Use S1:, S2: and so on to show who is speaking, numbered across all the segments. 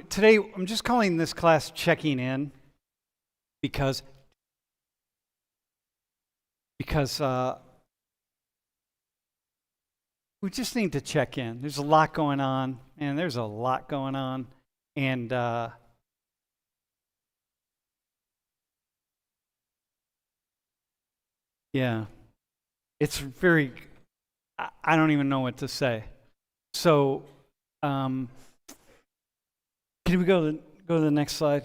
S1: Today, I'm just calling this class checking in because we just need to check in. There's a lot going on, and there's a lot going on, and yeah, it's very. I don't even know what to say. So, can we go to the next slide?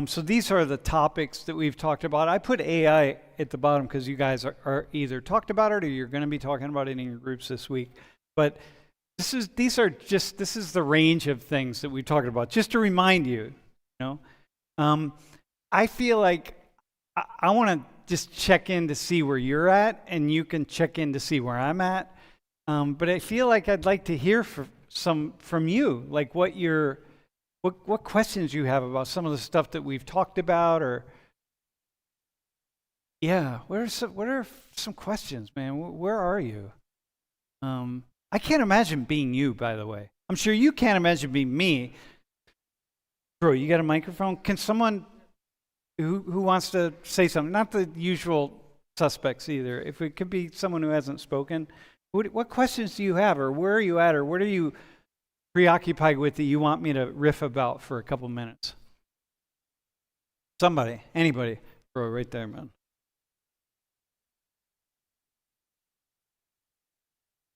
S1: So these are the topics that we've talked about. I put AI at the bottom because you guys are either talked about it or you're going to be talking about it in your groups this week. But this is the range of things that we talked about. Just to remind you, I feel like I want to just check in to see where you're at, and you can check in to see where I'm at. But I feel like I'd like to hear from you, like what questions you have about some of the stuff that we've talked about, or what are some questions, man? Where are you? I can't imagine being you, by the way. I'm sure you can't imagine being me. Bro, you got a microphone? Can someone who wants to say something? Not the usual suspects either. If it could be someone who hasn't spoken. What questions do you have, or where are you at, or what are you preoccupied with that you want me to riff about for a couple minutes? Somebody, anybody. Bro, right there, man.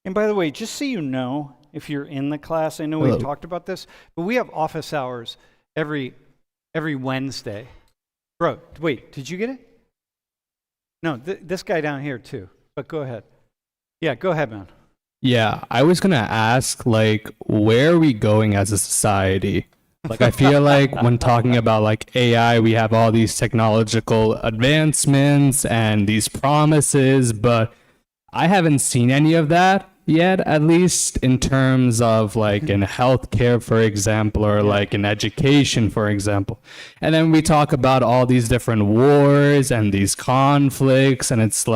S1: And by the way, just so you know, if you're in the class, I know we've talked about this, but we have office hours every Wednesday. Bro, wait, did you get it? No, this guy down here too, but go ahead. Yeah, go ahead, man.
S2: Yeah, I was going to ask, where are we going as a society? I feel like when talking about, AI, we have all these technological advancements and these promises, but I haven't seen any of that yet, at least in terms of, in healthcare, for example, or, in education, for example. And then we talk about all these different wars and these conflicts, and it's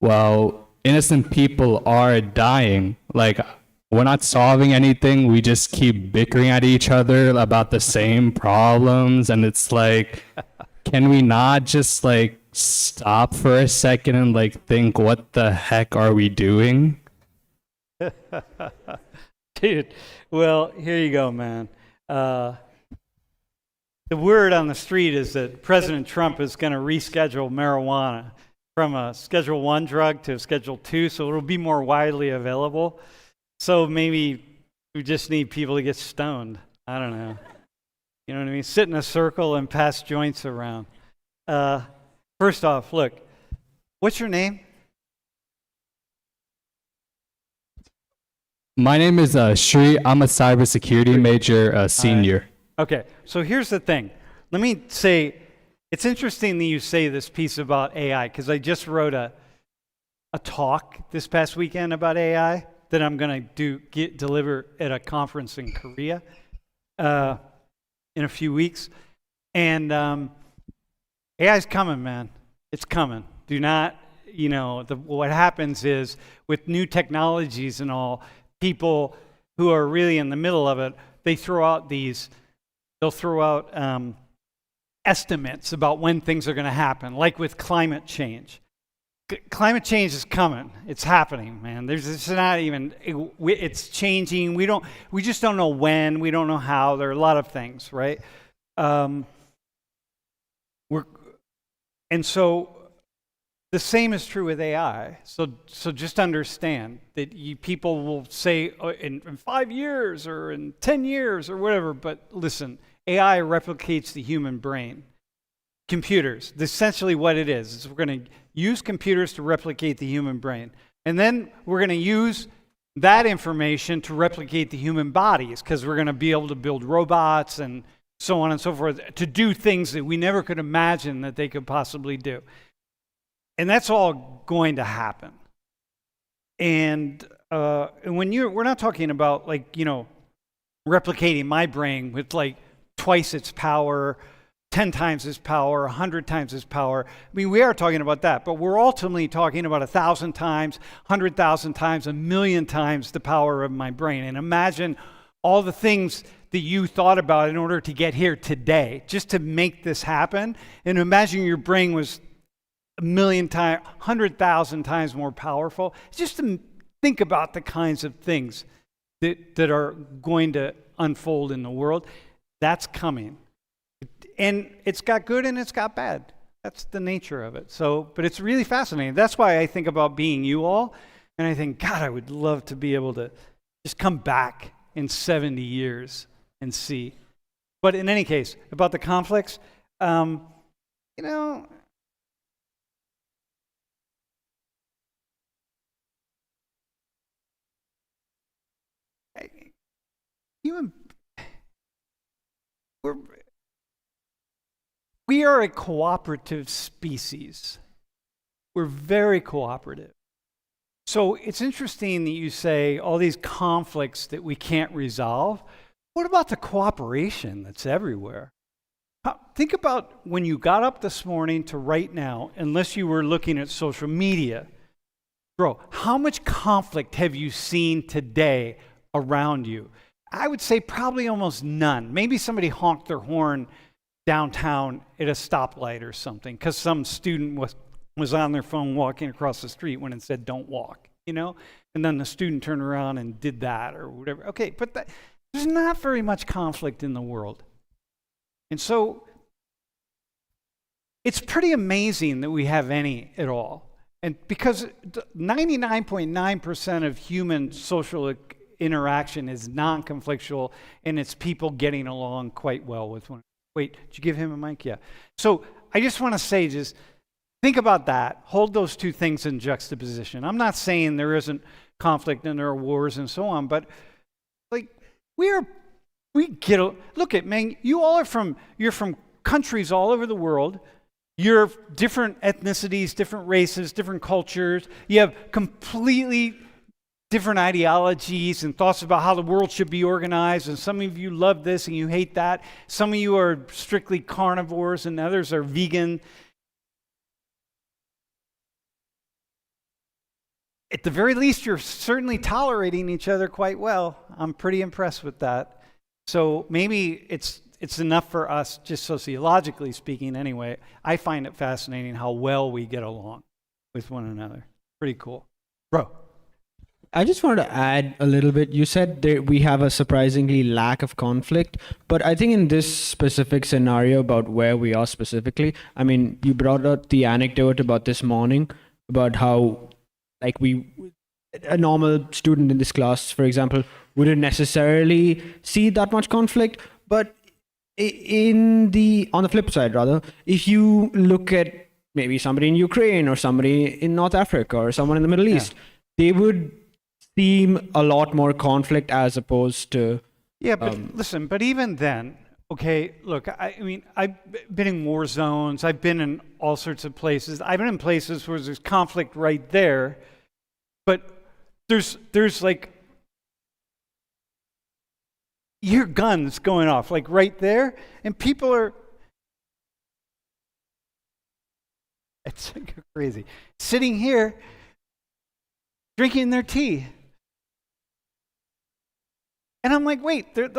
S2: well, innocent people are dying. We're not solving anything. We just keep bickering at each other about the same problems. And it's can we not just stop for a second and think, what the heck are we doing?
S1: Dude, well, here you go, man. The word on the street is that President Trump is going to reschedule marijuana from a Schedule 1 drug to a Schedule 2, so it'll be more widely available. So maybe we just need people to get stoned. I don't know. You know what I mean? Sit in a circle and pass joints around. First off, look, what's your name?
S2: My name is Shri. I'm a cybersecurity major, senior.
S1: Okay, so here's the thing. Let me say, it's interesting that you say this piece about AI, because I just wrote a talk this past weekend about AI that I'm going to deliver at a conference in Korea in a few weeks. And AI's coming, man. It's coming. Do not, what happens is with new technologies and all, people who are really in the middle of it, they'll throw out estimates about when things are going to happen, like with climate change. Climate change is coming. It's happening, man. It's changing. We just don't know when. We don't know how. There are a lot of things, right? And so the same is true with AI. So just understand that people will say in 5 years or in 10 years or whatever, but listen, AI replicates the human brain. Computers, essentially what it is we're going to use computers to replicate the human brain. And then we're going to use that information to replicate the human bodies, because we're going to be able to build robots and so on and so forth to do things that we never could imagine that they could possibly do. And that's all going to happen. And when we're not talking about replicating my brain with twice its power, 10 times its power, 100 times its power. I mean, we are talking about that, but we're ultimately talking about 1,000 times, 100,000 times, 1,000,000 times the power of my brain. And imagine all the things that you thought about in order to get here today, just to make this happen. And imagine your brain was 1,000,000 times, 100,000 times more powerful. Just to think about the kinds of things that are going to unfold in the world. That's coming. And it's got good and it's got bad. That's the nature of it. So, but it's really fascinating. That's why I think about being you all. And I think, God, I would love to be able to just come back in 70 years and see. But in any case, about the conflicts, you know, we are a cooperative species. We're very cooperative. So it's interesting that you say all these conflicts that we can't resolve. What about the cooperation that's everywhere? Think about when you got up this morning to right now, unless you were looking at social media. Bro, how much conflict have you seen today around you? I would say probably almost none. Maybe somebody honked their horn downtown at a stoplight or something because some student was on their phone walking across the street when it said don't walk, you know? And then the student turned around and did that or whatever. Okay, but there's not very much conflict in the world. And so it's pretty amazing that we have any at all. And because 99.9% of human social interaction is non-conflictual, and it's people getting along quite well with one another. Wait, did you give him a mic? Yeah. So I just want to say, just think about that. Hold those two things in juxtaposition. I'm not saying there isn't conflict and there are wars and so on, but like look at, man, you all you're from countries all over the world. You're different ethnicities, different races, different cultures. You have completely different ideologies and thoughts about how the world should be organized, and some of you love this and you hate that. Some of you are strictly carnivores and others are vegan. At the very least, you're certainly tolerating each other quite well. I'm pretty impressed with that. So maybe it's enough for us, just sociologically speaking anyway. I find it fascinating how well we get along with one another. Pretty cool. Bro.
S3: I just wanted to add a little bit. You said that we have a surprisingly lack of conflict, but I think in this specific scenario about where we are specifically, I mean, you brought out the anecdote about this morning, about how like a normal student in this class, for example, wouldn't necessarily see that much conflict, but on the flip side, rather, if you look at maybe somebody in Ukraine or somebody in North Africa or someone in the Middle East, they would seem a lot more conflict as opposed to...
S1: Yeah, but listen, but even then, okay, look, I mean, I've been in war zones, I've been in all sorts of places, I've been in places where there's conflict right there, but there's like, you hear guns going off, like right there, and people are, it's crazy, sitting here, drinking their tea. And I'm like, wait, there's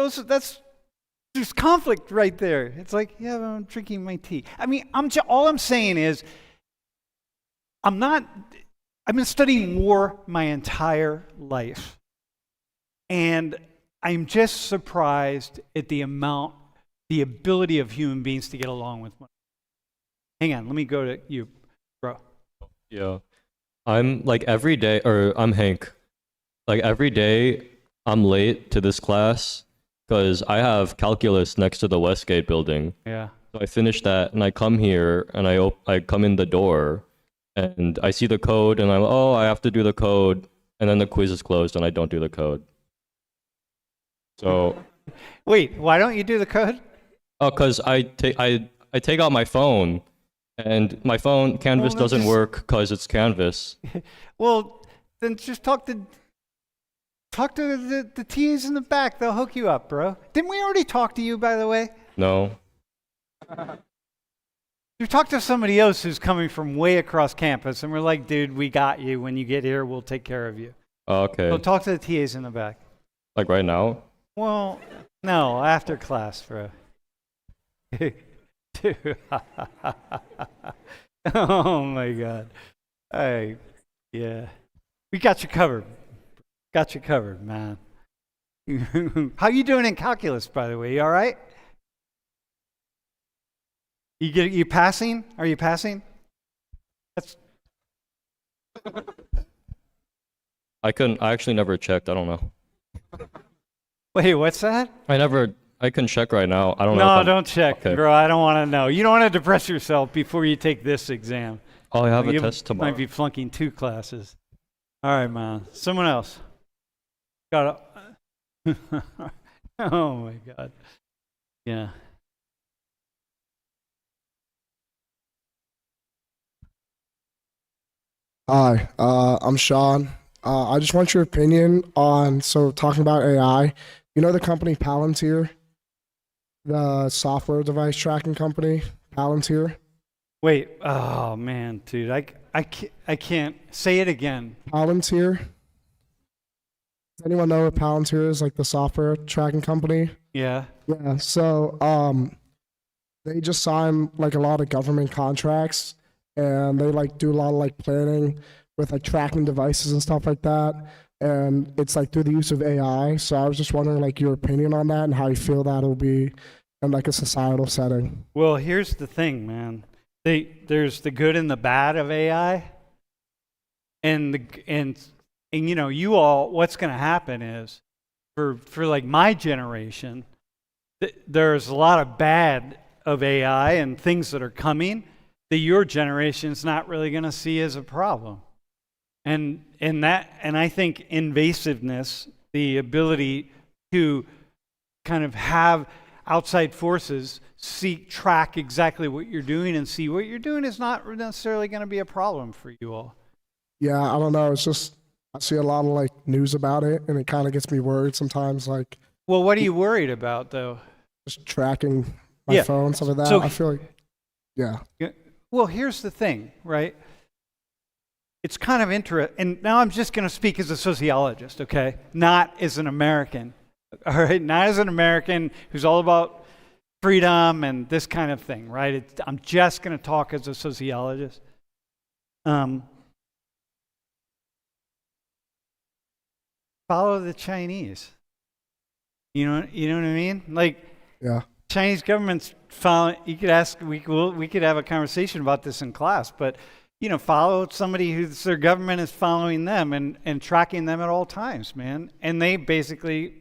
S1: conflict right there. It's like, yeah, but I'm drinking my tea. I mean, all I'm saying is, I've been studying war my entire life. And I'm just surprised at the ability of human beings to get along with one another. Hang on, let me go to you, bro.
S4: Yeah. I'm Hank. Like every day, I'm late to this class because I have calculus next to the Westgate building.
S1: Yeah.
S4: So I finish that and I come here and I come in the door and I see the code and I have to do the code, and then the quiz is closed and I don't do the code. So.
S1: Wait, why don't you do the code?
S4: Oh, because I take out my phone and my phone Canvas doesn't work because it's Canvas.
S1: Well, then just talk to the TAs in the back. They'll hook you up, bro. Didn't we already talk to you, by the way?
S4: No.
S1: You talked to somebody else who's coming from way across campus, and we're like, dude, we got you. When you get here, we'll take care of you.
S4: Okay.
S1: So talk to the TAs in the back.
S4: Like right now?
S1: Well, no, after class, bro. Oh my God. Yeah. We got you covered. Got you covered, man. How you doing in calculus, by the way? You all right? You passing? Are you passing? That's
S4: I actually never checked. I don't know.
S1: Wait, what's that?
S4: I can check right now. I don't know.
S1: No, don't check,
S4: okay.
S1: bro. I don't want to know. You don't want to depress yourself before you take this exam.
S4: Oh, I have a
S1: You
S4: test tomorrow.
S1: might be flunking 2 classes. All right, man. Someone else. Got a. Oh my God. Yeah.
S5: Hi, I'm Sean. I just want your opinion on, so talking about AI, you know the company Palantir, the software device tracking company, Palantir?
S1: Wait. Oh man, dude. I can't say it again.
S5: Palantir? Does anyone know what Palantir is, like the software tracking company?
S1: Yeah.
S5: Yeah, so they just sign like a lot of government contracts, and they like do a lot of like planning with like tracking devices and stuff like that, and it's like through the use of AI. So I was just wondering like your opinion on that and how you feel that'll be in like a societal setting.
S1: Well, here's the thing, man. There's the good and the bad of AI, and you know, you all. What's going to happen is, for like my generation, there's a lot of bad of AI and things that are coming that your generation's not really going to see as a problem. And I think invasiveness, the ability to kind of have outside forces track exactly what you're doing and see what you're doing is not necessarily going to be a problem for you all.
S5: Yeah, I don't know. It's just I see a lot of like news about it, and it kind of gets me worried sometimes. Like,
S1: Well, what are you worried about, though?
S5: just tracking my
S1: Yeah.
S5: phone, stuff like that.
S1: So-
S5: I feel like, yeah.
S1: Well, here's the thing, right? It's kind of interesting, and now I'm just going to speak as a sociologist, okay? Not as an American, all right? Not as an American who's all about freedom and this kind of thing, right? I'm just going to talk as a sociologist. Follow the Chinese. You know what I mean? Like,
S5: Yeah.
S1: Chinese government's following. You could ask. We could have a conversation about this in class, but you know, follow somebody who's their government is following them and tracking them at all times, man. And they basically,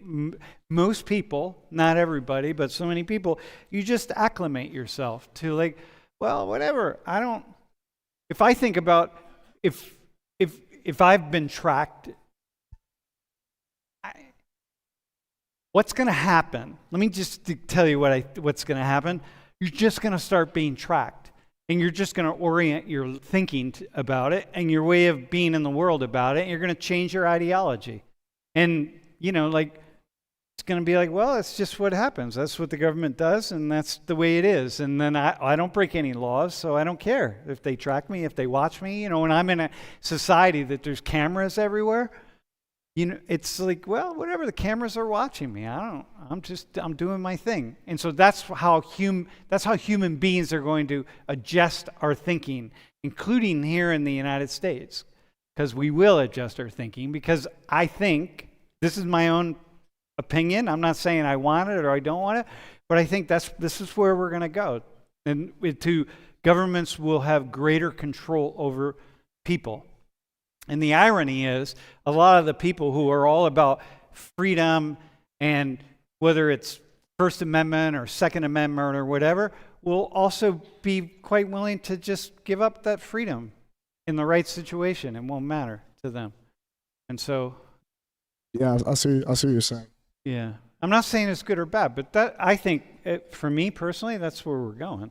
S1: most people, not everybody, but so many people, you just acclimate yourself to like, well, whatever. If I think about if I've been tracked. What's going to happen? Let me just tell you what's going to happen. You're just going to start being tracked, and you're just going to orient your thinking about it and your way of being in the world about it. And you're going to change your ideology, and you know, like it's going to be like, well, it's just what happens. That's what the government does, and that's the way it is. And then I don't break any laws, so I don't care if they track me, if they watch me. You know, when I'm in a society that there's cameras everywhere. You know, it's like, well, whatever, the cameras are watching me. I'm doing my thing. And so that's how human beings are going to adjust our thinking, including here in the United States, because we will adjust our thinking, because I think, this is my own opinion, I'm not saying I want it or I don't want it, but I think this is where we're going to go. And governments will have greater control over people. And the irony is, a lot of the people who are all about freedom and whether it's First Amendment or Second Amendment or whatever, will also be quite willing to just give up that freedom in the right situation. It won't matter to them. And so...
S5: Yeah, I see what you're saying.
S1: Yeah. I'm not saying it's good or bad, but I think, for me personally, that's where we're going.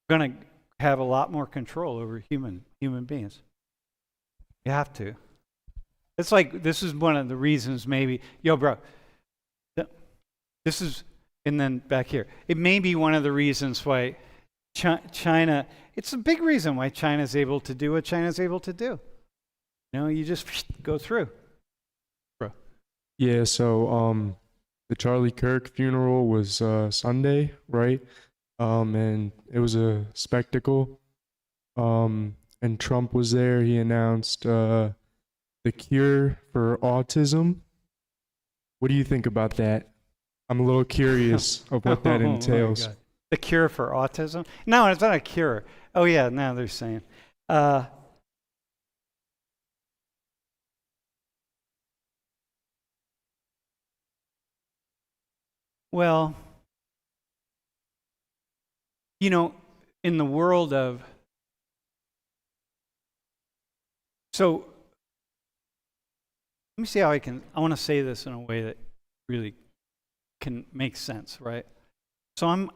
S1: We're going to have a lot more control over human beings. You have to. It's like, this is one of the reasons maybe, bro, this is, and then back here, it may be one of the reasons why China, it's a big reason why China's able to do what China's able to do. You know, you just go through. Bro.
S6: Yeah, so the Charlie Kirk funeral was Sunday, right? And it was a spectacle. And Trump was there. He announced the cure for autism. What do you think about that? I'm a little curious of what that
S1: Oh my
S6: entails.
S1: God. The cure for autism? No, it's not a cure. Oh yeah, now they're saying. Well, you know, in the world of, so let me see how I want to say this in a way that really can make sense, right? So I'm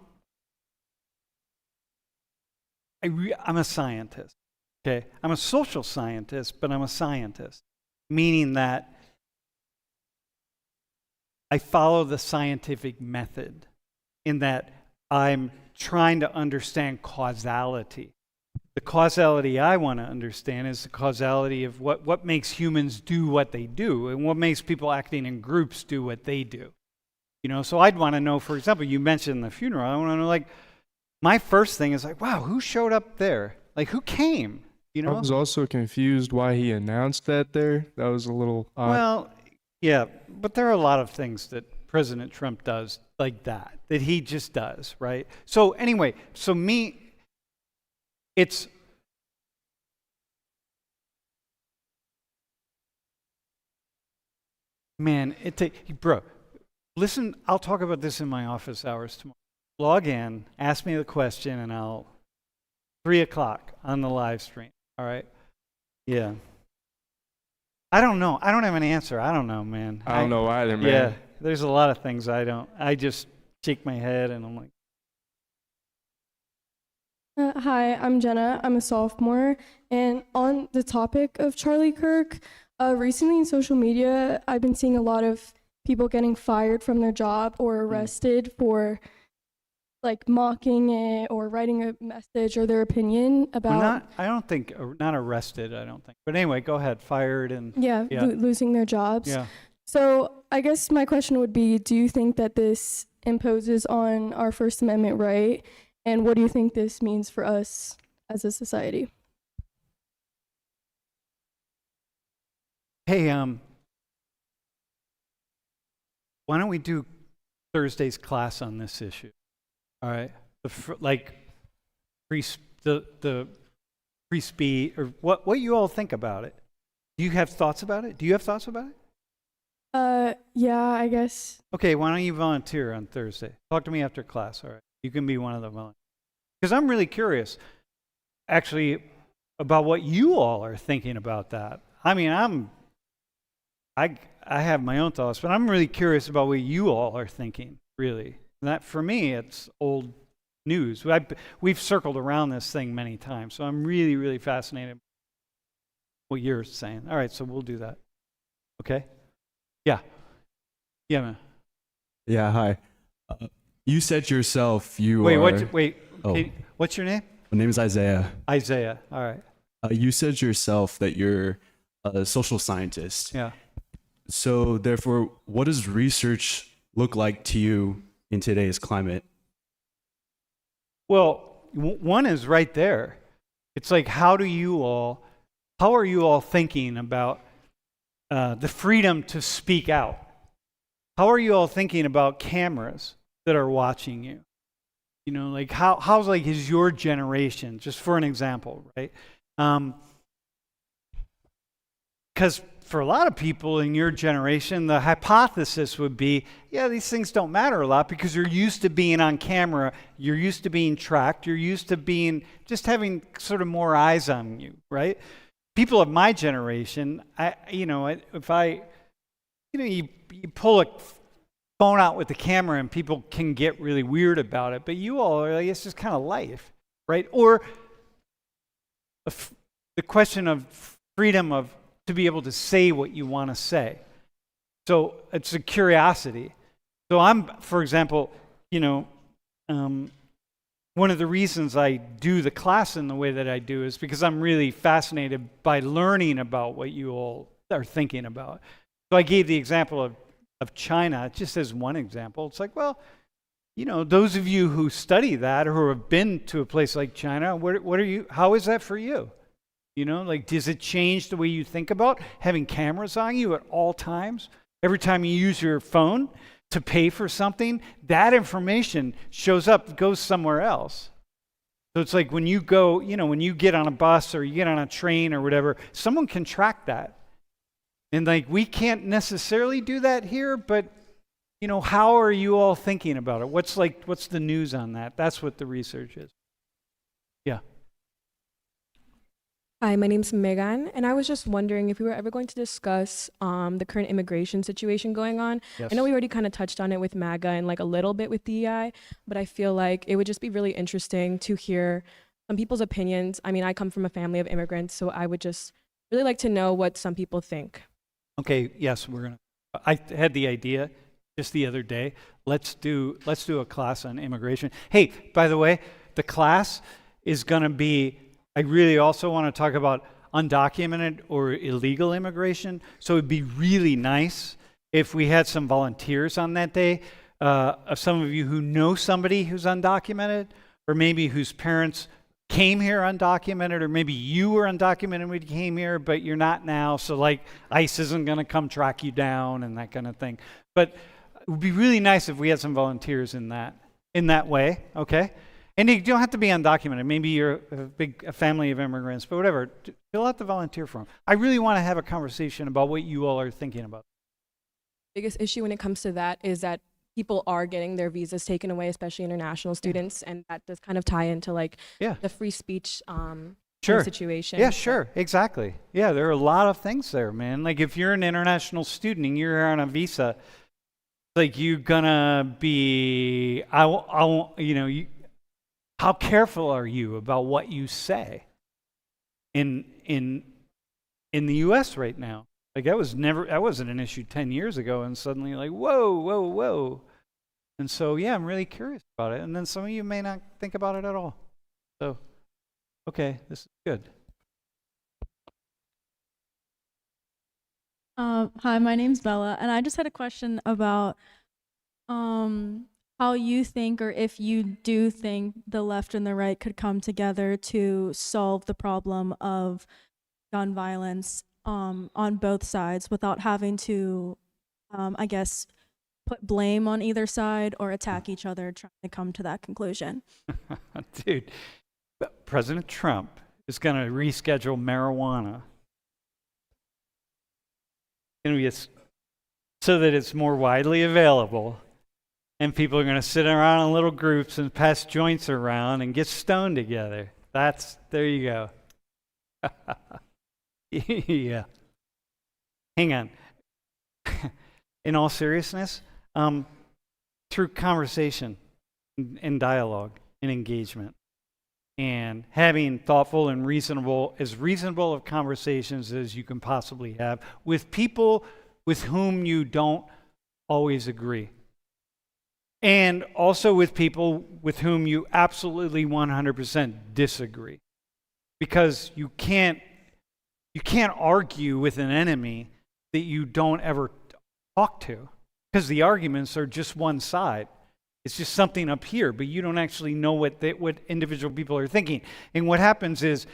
S1: a scientist, okay? I'm a social scientist, but I'm a scientist, meaning that I follow the scientific method in that I'm trying to understand causality. The causality I want to understand is the causality of what makes humans do what they do and what makes people acting in groups do what they do. You know, so I'd want to know, for example, you mentioned the funeral. I want to know, like, my first thing is like, wow, who showed up there? Like, who came? You know?
S6: I was also confused why he announced that there. That was a little odd.
S1: Well, yeah, but there are a lot of things that President Trump does like that he just does, right? So anyway, so it's man, bro, listen, I'll talk about this in my office hours tomorrow. Log in, ask me the question, and I'll 3:00 on the live stream. All right? Yeah. I don't know. I don't have an answer. I don't know, man.
S6: I don't know either, man.
S1: Yeah, there's a lot of things I don't. I just shake my head and I'm like,
S7: Hi, I'm Jenna. I'm a sophomore. And on the topic of Charlie Kirk, recently in social media, I've been seeing a lot of people getting fired from their job or arrested for like mocking it or writing a message or their opinion about.
S1: I don't think, not arrested, I don't think. But anyway, go ahead. Fired and.
S7: Yeah,
S1: Yeah.
S7: losing their jobs.
S1: Yeah.
S7: So I guess my question would be, do you think that this imposes on our First Amendment right? And what do you think this means for us as a society?
S1: Hey, why don't we do Thursday's class on this issue? All right, the free speech, or what you all think about it? Do you have thoughts about it? Do you have thoughts about it?
S7: Yeah, I guess.
S1: Okay, why don't you volunteer on Thursday? Talk to me after class. All right, you can be one of the volunteers. Because I'm really curious, actually, about what you all are thinking about that. I mean, I have my own thoughts, but I'm really curious about what you all are thinking, really. And that, for me, it's old news. We've circled around this thing many times, so I'm really, really fascinated what you're saying. All right, so we'll do that. Okay? Yeah. Yeah, man.
S8: Yeah, hi. You said yourself you
S1: Wait,
S8: are... Oh.
S1: Okay, what's your name?
S8: My name is Isaiah.
S1: Isaiah. All right.
S8: You said yourself that you're a social scientist.
S1: Yeah.
S8: So therefore, what does research look like to you in today's climate?
S1: Well, one is right there. It's like, how are you all thinking about the freedom to speak out? How are you all thinking about cameras that are watching you? You know, like how's like is your generation, just for an example, right? Because for a lot of people in your generation, the hypothesis would be, yeah, these things don't matter a lot because you're used to being on camera, you're used to being tracked, you're used to being just having sort of more eyes on you, right? People of my generation, you pull a phone out with the camera and people can get really weird about it, but you all are like, it's just kind of life, right? Or the question of freedom to be able to say what you want to say. So it's a curiosity. So I'm, for example, one of the reasons I do the class in the way that I do is because I'm really fascinated by learning about what you all are thinking about. So I gave the example of of China, just as one example. It's like, well, you know, those of you who study that or who have been to a place like China, what are you? How is that for you? You know, like, does it change the way you think about having cameras on you at all times? Every time you use your phone to pay for something, that information shows up, goes somewhere else. So it's like when you go, you know, when you get on a bus or you get on a train or whatever, someone can track that. And like, we can't necessarily do that here, but you know, how are you all thinking about it? What's the news on that? That's what the research is. Yeah.
S9: Hi, my name's Megan, and I was just wondering if we were ever going to discuss the current immigration situation going on.
S1: Yes.
S9: I know we already kind of touched on it with MAGA and like a little bit with DEI, but I feel like it would just be really interesting to hear some people's opinions. I mean, I come from a family of immigrants, so I would just really like to know what some people think.
S1: Okay, yes, I had the idea just the other day. Let's do a class on immigration. Hey, by the way, the class is going to be, I really also want to talk about undocumented or illegal immigration. So it'd be really nice if we had some volunteers on that day, some of you who know somebody who's undocumented, or maybe whose parents came here undocumented, or maybe you were undocumented when you came here, but you're not now, so like ICE isn't going to come track you down and that kind of thing. But it would be really nice if we had some volunteers in that way, okay? And you don't have to be undocumented. Maybe you're a family of immigrants, but whatever. Fill out the volunteer form. I really want to have a conversation about what you all are thinking about.
S9: Biggest issue when it comes to that is that people are getting their visas taken away, especially international students, and that does kind of tie into like the free speech situation.
S1: Yeah, sure, exactly. Yeah, there are a lot of things there, man. Like if you're an international student and you're here on a visa, like you're gonna be, how careful are you about what you say in the U.S. right now? Like that wasn't an issue 10 years ago, and suddenly like, whoa. And so, yeah, I'm really curious about it. And then some of you may not think about it at all. So, okay, this is good.
S10: Hi, my name's Bella, and I just had a question about how you think, or if you do think the left and the right could come together to solve the problem of gun violence on both sides without having to, I guess, put blame on either side or attack each other trying to come to that conclusion.
S1: Dude, President Trump is going to reschedule marijuana. So that it's more widely available, and people are going to sit around in little groups and pass joints around and get stoned together. There you go. Yeah. Hang on. In all seriousness, through conversation and dialogue and engagement and having thoughtful and reasonable of conversations as you can possibly have with people with whom you don't always agree. And also with people with whom you absolutely 100% disagree. Because you can't argue with an enemy that you don't ever talk to, because the arguments are just one side. It's just something up here, but you don't actually know what individual people are thinking. And what happens is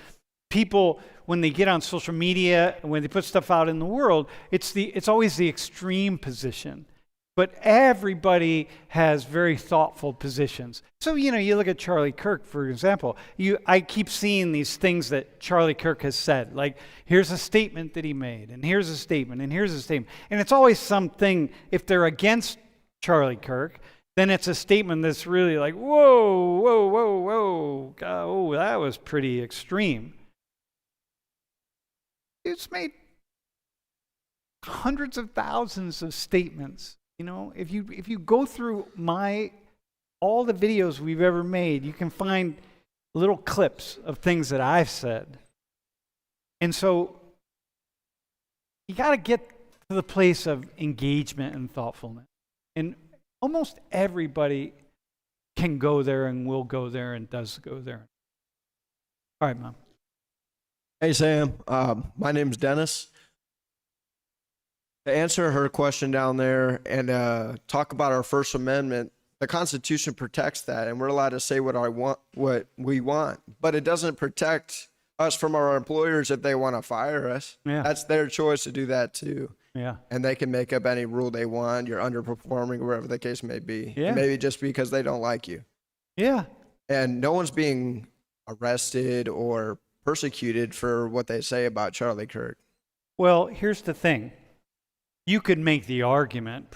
S1: people, when they get on social media, when they put stuff out in the world, it's always the extreme position. But everybody has very thoughtful positions. So, you look at Charlie Kirk, for example. I keep seeing these things that Charlie Kirk has said. Like, here's a statement that he made, and here's a statement, and here's a statement. And it's always something, if they're against Charlie Kirk, then it's a statement that's really like, whoa, God, oh, that was pretty extreme. It's made hundreds of thousands of statements. If you go through all the videos we've ever made, you can find little clips of things that I've said. And so you got to get to the place of engagement and thoughtfulness. And almost everybody can go there and will go there and does go there. All right, Mom.
S11: Hey, Sam. My name's Dennis. To answer her question down there and talk about our First Amendment, the Constitution protects that, and we're allowed to say what we want, but it doesn't protect us from our employers if they want to fire us.
S1: Yeah.
S11: That's their choice to do that too.
S1: Yeah.
S11: And they can make up any rule they want. You're underperforming, wherever the case may be.
S1: Yeah.
S11: Maybe just because they don't like you.
S1: Yeah.
S11: And no one's being arrested or persecuted for what they say about Charlie Kirk.
S1: Well, here's the thing. You could make the argument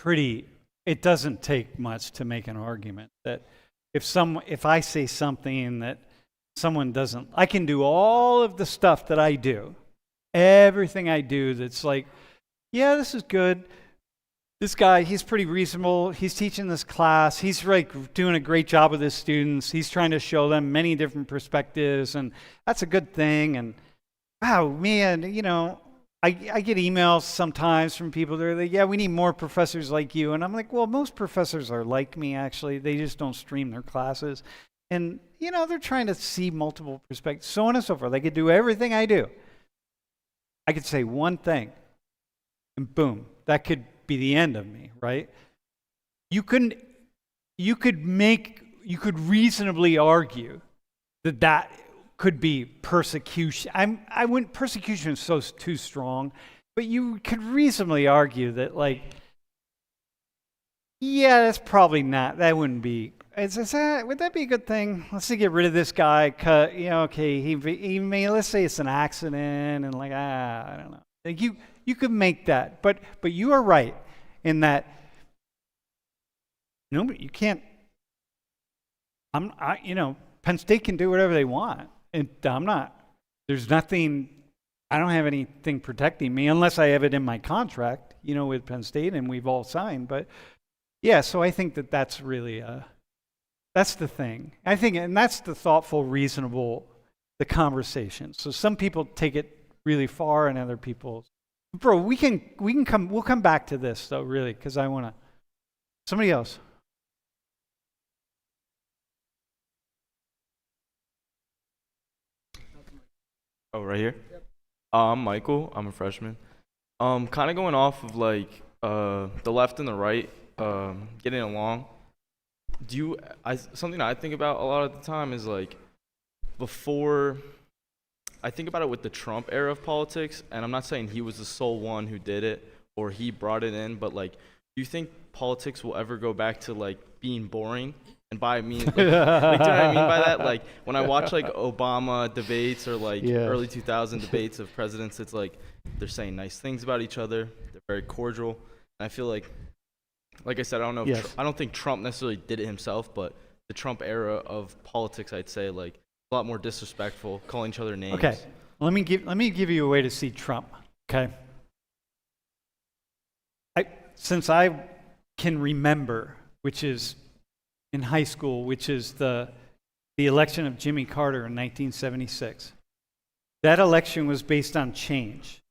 S1: it doesn't take much to make an argument that if I say something that someone doesn't, I can do all of the stuff that I do, everything I do that's like, yeah, this is good. This guy, he's pretty reasonable. He's teaching this class. He's like doing a great job with his students. He's trying to show them many different perspectives, and that's a good thing. And wow, man, I get emails sometimes from people that are like, yeah, we need more professors like you. And I'm like, well, most professors are like me, actually. They just don't stream their classes. And, they're trying to see multiple perspectives, so on and so forth. They could do everything I do. I could say one thing, and boom, that could be the end of me, right? You could reasonably argue that could be persecution. Persecution is too strong, but you could reasonably argue that, like, yeah, that's probably not. That wouldn't be. Would that be a good thing? Let's say get rid of this guy. Okay, he may. Let's say it's an accident, and like, I don't know. Like you could make that, but you are right in that. No, but you can't. Penn State can do whatever they want. And I'm not. There's nothing. I don't have anything protecting me unless I have it in my contract, with Penn State, and we've all signed. But yeah, so I think that's really that's the thing. I think, and that's the thoughtful, reasonable, the conversation. So some people take it really far, and other people. Bro, we'll come back to this though, really, because I want to. Somebody else.
S12: Oh, right here? Yep. I'm Michael. I'm a freshman. Kind of going off of like the left and the right getting along. Something I think about a lot of the time is like before. I think about it with the Trump era of politics, and I'm not saying he was the sole one who did it or he brought it in, but like, do you think politics will ever go back to like being boring? And by me, like, do you know what I mean by that? Like when I watch like Obama debates or like early 2000 debates of presidents, it's like they're saying nice things about each other. They're very cordial. And I feel like I said, I don't know. I don't think Trump necessarily did it himself, but the Trump era of politics, I'd say like a lot more disrespectful, calling each other names.
S1: Okay, let me give you a way to see Trump. Okay, since I can remember, which is in high school, which is the election of Jimmy Carter in 1976. That election was based on change.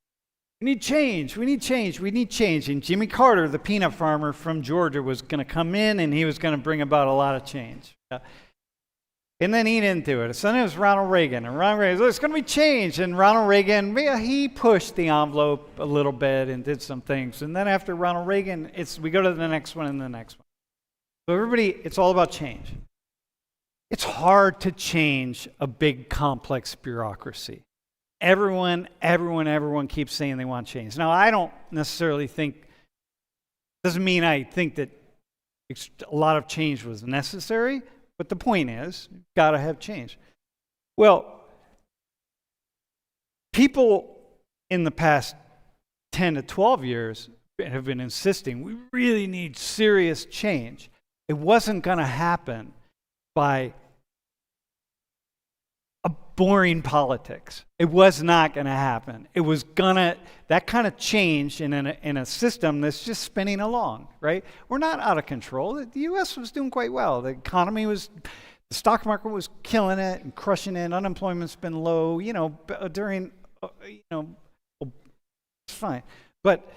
S1: We need change, we need change, we need change. And Jimmy Carter, the peanut farmer from Georgia, was going to come in and he was going to bring about a lot of change. And then he didn't do it. So then it was Ronald Reagan. And Ronald Reagan said, it's going to be change. And Ronald Reagan, he pushed the envelope a little bit and did some things. And then after Ronald Reagan, we go to the next one and the next one. So everybody, it's all about change. It's hard to change a big, complex bureaucracy. Everyone keeps saying they want change. Now, I don't necessarily think, doesn't mean I think that a lot of change was necessary, but the point is, you've got to have change. Well, people in the past 10 to 12 years have been insisting we really need serious change. It wasn't going to happen by a boring politics. It was not going to happen. It was that kind of change in a system that's just spinning along, right? We're not out of control. The U.S. was doing quite well. The economy the stock market was killing it and crushing it. Unemployment's been low, during, it's fine. But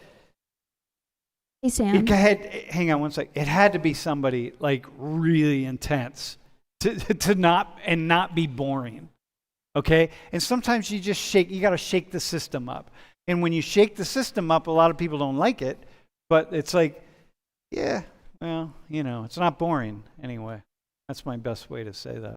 S13: hey, Sam.
S1: Hang on one sec. It had to be somebody like really intense to not be boring. Okay? And sometimes you got to shake the system up. And when you shake the system up, a lot of people don't like it, but it's like, yeah, well, you know, it's not boring anyway. That's my best way to say that.